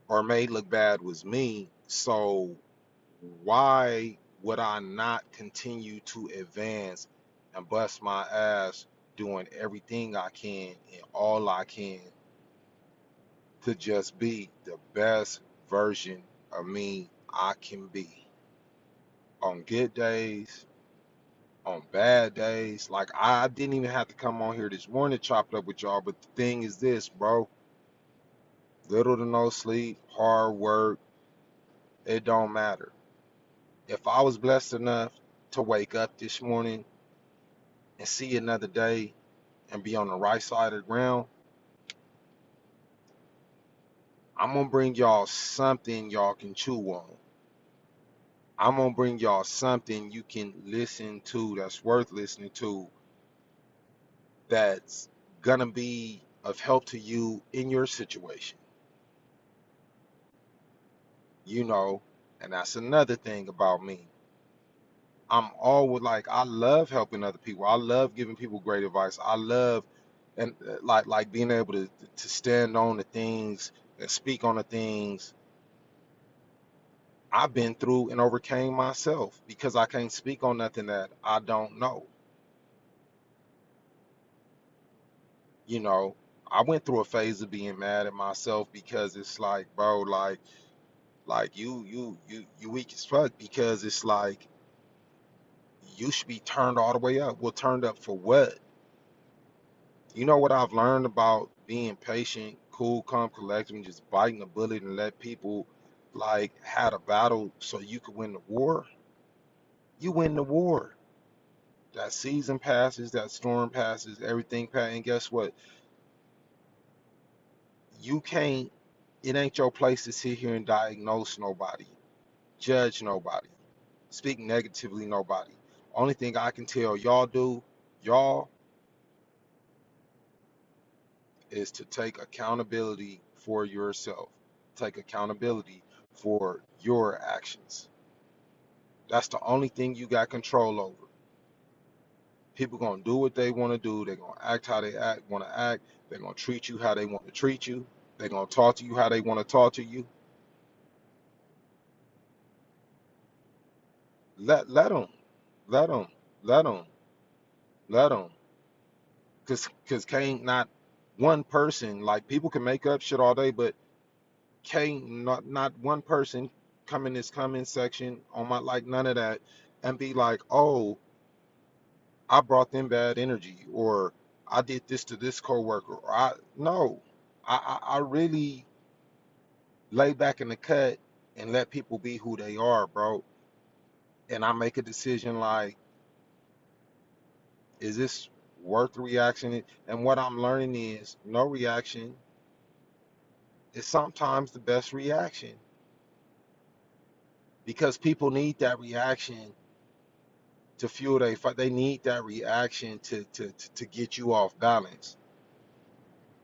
or made look bad was me. So why would I not continue to advance and bust my ass doing everything I can and all I can to just be the best version of me I can be on good days, on bad days. Like, I didn't even have to come on here this morning to chop it up with y'all, but the thing is this, bro. Little to no sleep, hard work, it don't matter. If I was blessed enough to wake up this morning and see another day and be on the right side of the ground, I'm gonna bring y'all something y'all can chew on. I'm gonna bring y'all something you can listen to that's worth listening to, that's gonna be of help to you in your situation. You know, and that's another thing about me. I'm always like, I love helping other people. I love giving people great advice. I love, and like being able to stand on the things and speak on the things I've been through and overcame myself, because I can't speak on nothing that I don't know. You know, I went through a phase of being mad at myself because it's like, bro, like you weak as fuck, because it's like you should be turned all the way up. Well, turned up for what? You know what I've learned about being patient, cool, calm, collected, and just biting the bullet and let people like had a battle so you could win the war? You win the war. That season passes, that storm passes, everything passes, and guess what? You can't, it ain't your place to sit here and diagnose nobody, judge nobody, speak negatively nobody. Only thing I can tell y'all do, y'all is to take accountability for yourself. Take accountability for your actions. That's the only thing you got control over. People gonna do what they want to do. They're gonna act how they want to act. They're gonna treat you how they want to treat you. They're gonna talk to you how they want to talk to you. Let them, let them, let them, let them. Cause can't not one person, like, people can make up shit all day, but can't not one person come in this comment section on my, like, none of that, and be like, oh, I brought them bad energy, or I did this to this coworker, or I no, I really lay back in the cut and let people be who they are, bro. And I make a decision like, is this worth the reaction? And what I'm learning is no reaction is sometimes the best reaction, because people need that reaction to fuel their fight. They need that reaction to get you off balance.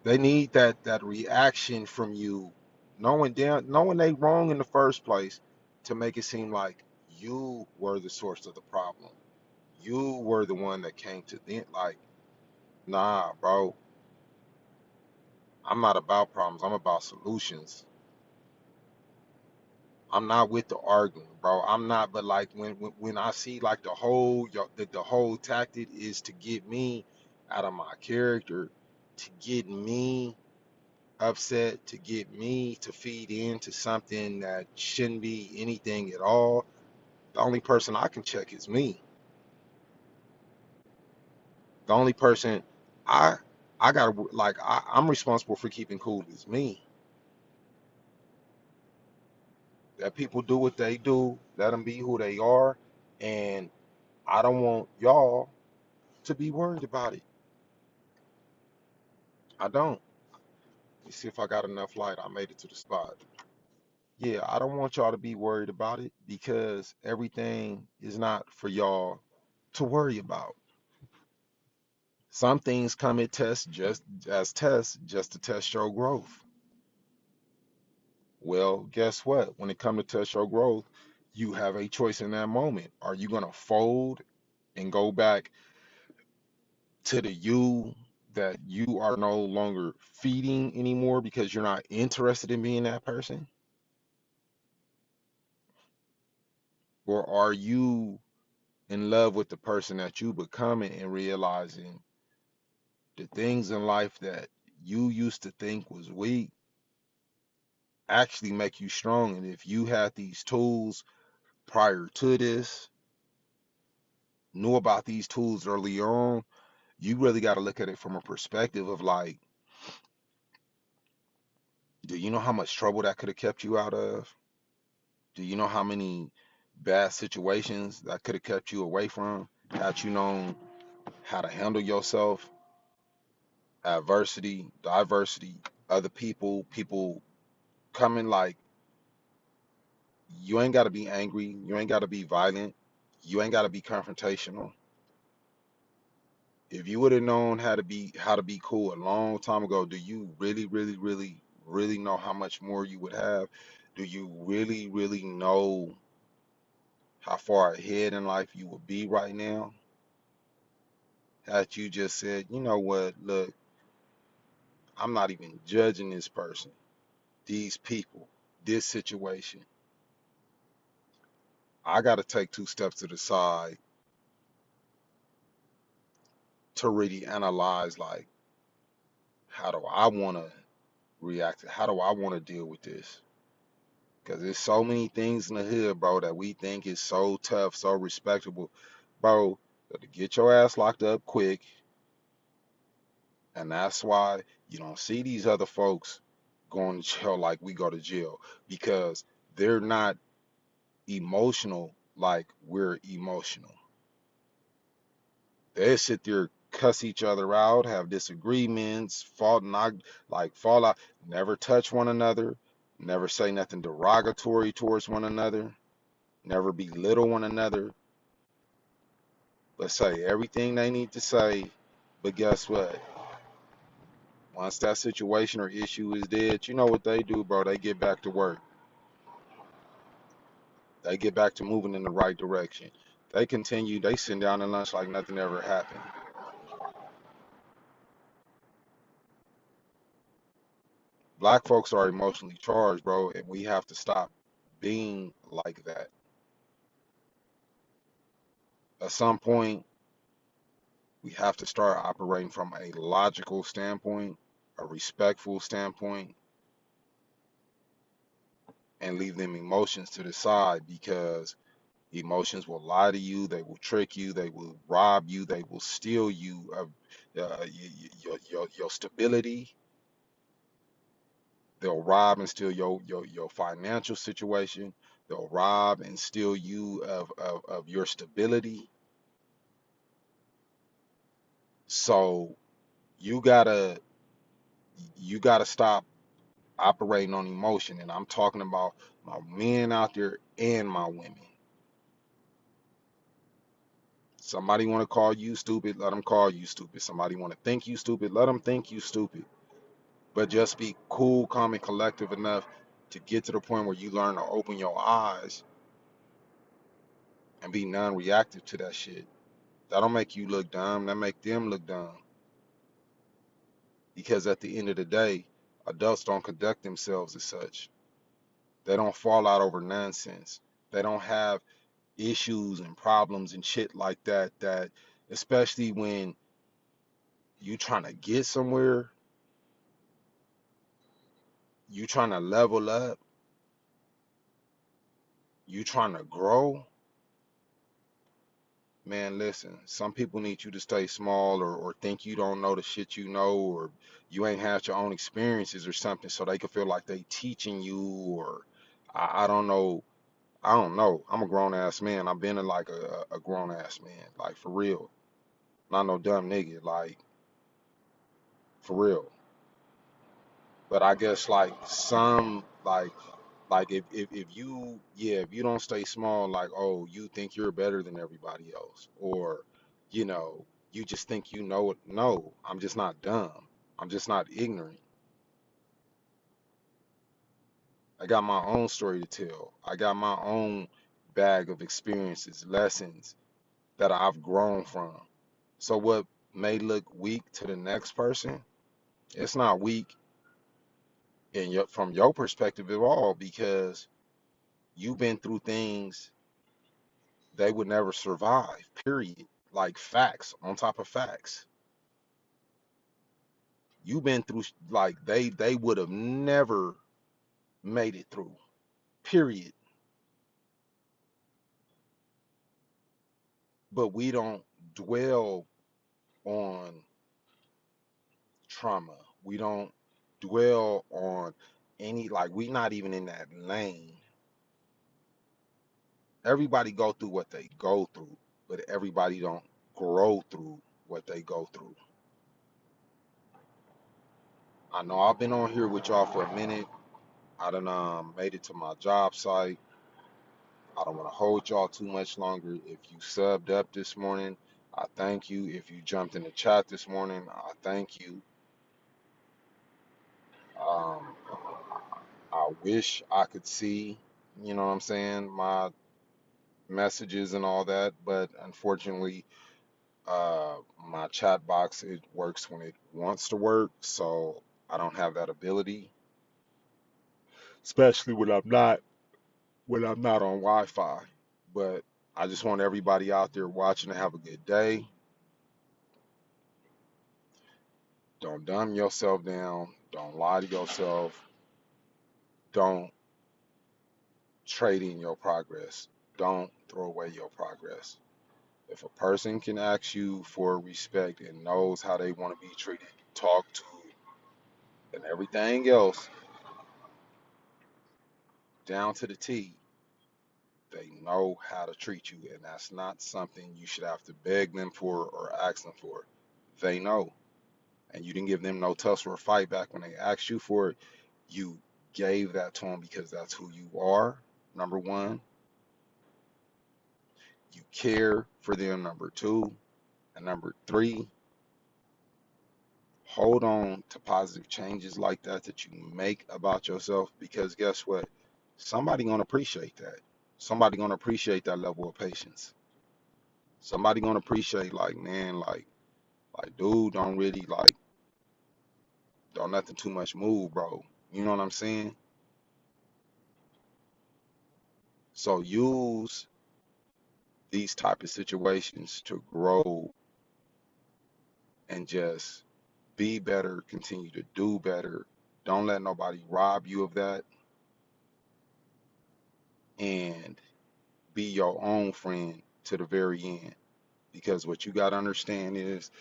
They need that reaction from you, knowing they wrong in the first place, to make it seem like you were the source of the problem. You were the one that came to them. Like, nah, bro. I'm not about problems. I'm about solutions. I'm not with the arguing, bro. I'm not. But like, when I see, like, the whole tactic is to get me out of my character, to get me upset, to get me to feed into something that shouldn't be anything at all. The only person I can check is me. The only person I I gotta, like, I'm responsible for keeping cool is me. That people do what they do, let them be who they are, and I don't want y'all to be worried about it. I don't. Let me see if I got enough light. I made it to the spot. Yeah, I don't want y'all to be worried about it, because everything is not for y'all to worry about. Some things come at test just as tests, just to test your growth. Well, guess what? When it comes to test your growth, you have a choice in that moment. Are you gonna fold and go back to the you that you are no longer feeding anymore because you're not interested in being that person? Or are you in love with the person that you becoming, and realizing the things in life that you used to think was weak actually make you strong? And if you had these tools prior to this, knew about these tools early on, you really got to look at it from a perspective of, like, do you know how much trouble that could have kept you out of? Do you know how many bad situations that could have kept you away from, had you known how to handle yourself, adversity, diversity, other people coming? Like, you ain't got to be angry, you ain't got to be violent, you ain't got to be confrontational. If you would have known how to be cool a long time ago, do you really, really, really, really know how much more you would have? Do you really, really know how far ahead in life you would be right now? Had you just said, you know what, look, I'm not even judging this person, these people, this situation. I got to take two steps to the side to really analyze, like, how do I want to react? How do I want to deal with this? Because there's so many things in the hood, bro, that we think is so tough, so respectable, bro, to get your ass locked up quick. And that's why you don't see these other folks going to jail like we go to jail, because they're not emotional like we're emotional. They sit there, cuss each other out, have disagreements, fall out, never touch one another, never say nothing derogatory towards one another, never belittle one another, but say everything they need to say. But guess what? Once that situation or issue is dead, you know what they do, bro? They get back to work. They get back to moving in the right direction. They continue, they sit down and lunch like nothing ever happened. Black folks are emotionally charged, bro, and we have to stop being like that. At some point, we have to start operating from a logical standpoint, a respectful standpoint, and leave them emotions to the side because emotions will lie to you, they will trick you, they will rob you, they will steal you of your stability. They'll rob and steal your financial situation. They'll rob and steal you of your stability. So you gotta you gotta stop operating on emotion. And I'm talking about my men out there and my women. Somebody want to call you stupid, let them call you stupid. Somebody want to think you stupid, let them think you stupid. But just be cool, calm, and collective enough to get to the point where you learn to open your eyes and be non-reactive to that shit. That don't make you look dumb. That make them look dumb. Because at the end of the day, adults don't conduct themselves as such. They don't fall out over nonsense. They don't have issues and problems and shit like that. That especially when you trying to get somewhere, you trying to level up, you trying to grow. Man, listen, some people need you to stay small or think you don't know the shit you know or you ain't had your own experiences or something so they can feel like they teaching you or I don't know. I don't know. I'm a grown ass man. I've been like a grown ass man, like for real. Not no dumb nigga, like for real. But I guess like some like if you yeah if you don't stay small like oh you think you're better than everybody else or you know you just think you know it. No, I'm just not dumb. I'm just not ignorant. I got my own story to tell. I got my own bag of experiences, lessons that I've grown from. So what may look weak to the next person, it's not weak in your from your perspective at all because you've been through things they would never survive, period. Like facts on top of facts. You've been through like they would have never made it through, period. But we don't dwell on trauma. We don't dwell on any like we not even in that lane. Everybody go through what they go through, but everybody don't grow through what they go through. I know I've been on here with y'all for a minute. I done made it to my job site. I don't want to hold y'all too much longer. If you subbed up this morning, I thank you. If you jumped in the chat this morning, I thank you. Um, I wish I could see, you know what I'm saying, my messages and all that, but unfortunately, my chat box it works when it wants to work, so I don't have that ability, especially when I'm not on Wi-Fi. But I just want everybody out there watching to have a good day. Don't dumb yourself down. Don't lie to yourself. Don't trade in your progress. Don't throw away your progress. If a person can ask you for respect and knows how they want to be treated, talked to, and everything else, down to the T, they know how to treat you. And that's not something you should have to beg them for or ask them for. They know. And you didn't give them no tussle or fight back when they asked you for it. You gave that to them because that's who you are, number one. You care for them, number two. And number three, Hold on to positive changes like that that you make about yourself, because guess what? Somebody gonna appreciate that. Somebody gonna appreciate that level of patience. Somebody gonna appreciate, like, man, like dude don't really like, don't nothing too much move, bro. You know what I'm saying? So use these type of situations to grow and just be better, continue to do better. Don't let nobody rob you of that, and be your own friend to the very end. Because what you got to understand is,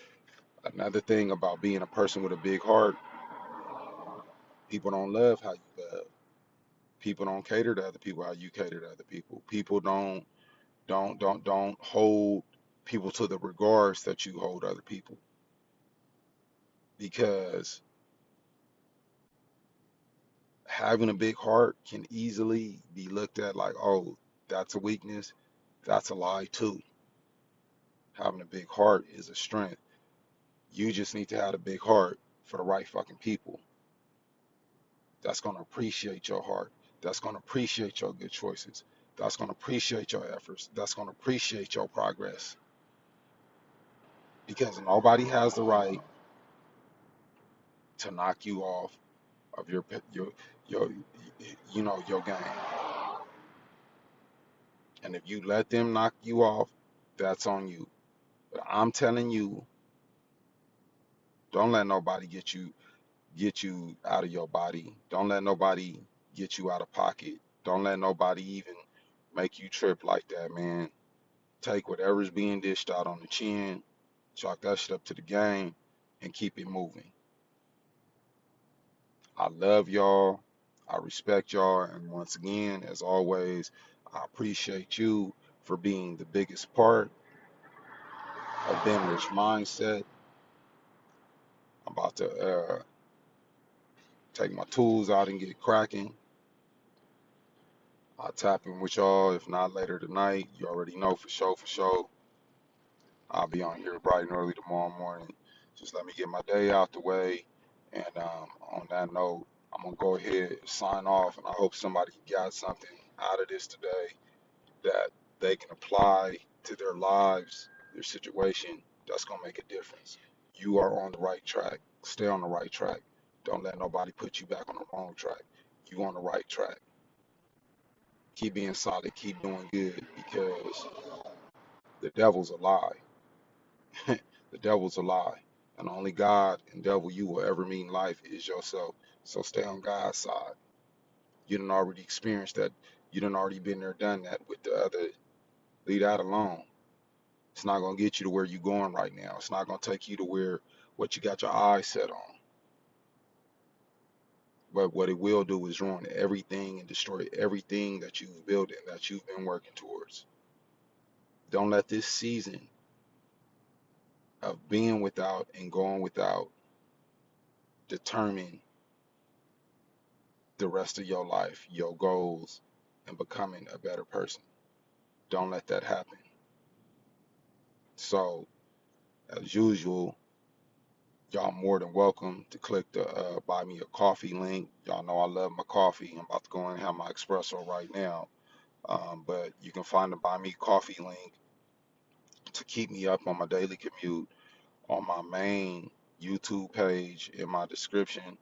another thing about being a person with a big heart, people don't love how you love. People don't cater to other people how you cater to other people. People don't hold people to the regards that you hold other people, because having a big heart can easily be looked at like, oh, that's a weakness. That's a lie too. Having a big heart is a strength. You just need to have a big heart for the right fucking people. That's going to appreciate your heart. That's going to appreciate your good choices. That's going to appreciate your efforts. That's going to appreciate your progress. Because nobody has the right to knock you off of your your game. And if you let them knock you off, that's on you. But I'm telling you, don't let nobody get you out of your body. Don't let nobody get you out of pocket. Don't let nobody even make you trip like that, man. Take whatever's being dished out on the chin, chalk that shit up to the game, and keep it moving. I love y'all. I respect y'all. And once again, as always, I appreciate you for being the biggest part of Ben Rich Mindset. I'm about to take my tools out and get cracking. I'll tap in with y'all. If not later tonight, you already know, for sure, for sure. I'll be on here bright and early tomorrow morning. Just let me get my day out the way. And on that note, I'm going to go ahead and sign off. And I hope somebody got something out of this today that they can apply to their lives, their situation. That's going to make a difference. You are on the right track. Stay on the right track. Don't let nobody put you back on the wrong track. You on the right track. Keep being solid. Keep doing good, because the devil's a lie. The devil's a lie. And only God and devil you will ever meet in life is yourself. So stay on God's side. You done already experienced that. You done already been there, done that with the other. Leave that alone. It's not gonna get you to where you're going right now. It's not gonna take you to where what you got your eyes set on. But what it will do is ruin everything and destroy everything that you've built and that you've been working towards. Don't let this season of being without and going without determine the rest of your life, your goals, and becoming a better person. Don't let that happen. So, as usual, y'all more than welcome to click the buy me a coffee link. Y'all know I love my coffee. I'm about to go and have my espresso right now. But you can find the buy me coffee link to keep me up on my daily commute on my main YouTube page in my description.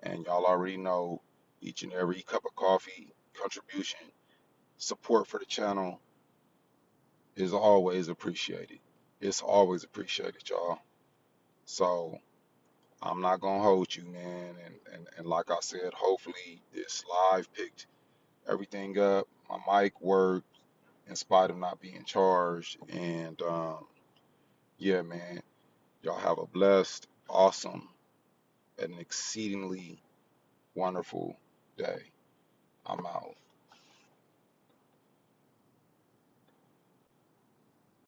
And y'all already know, each and every cup of coffee contribution, support for the channel is always appreciated. It's always appreciated, y'all. So I'm not gonna hold you, man. And like I said, hopefully this live picked everything up. My mic worked in spite of not being charged. And yeah, man, y'all have a blessed, awesome, and exceedingly wonderful day. I'm out.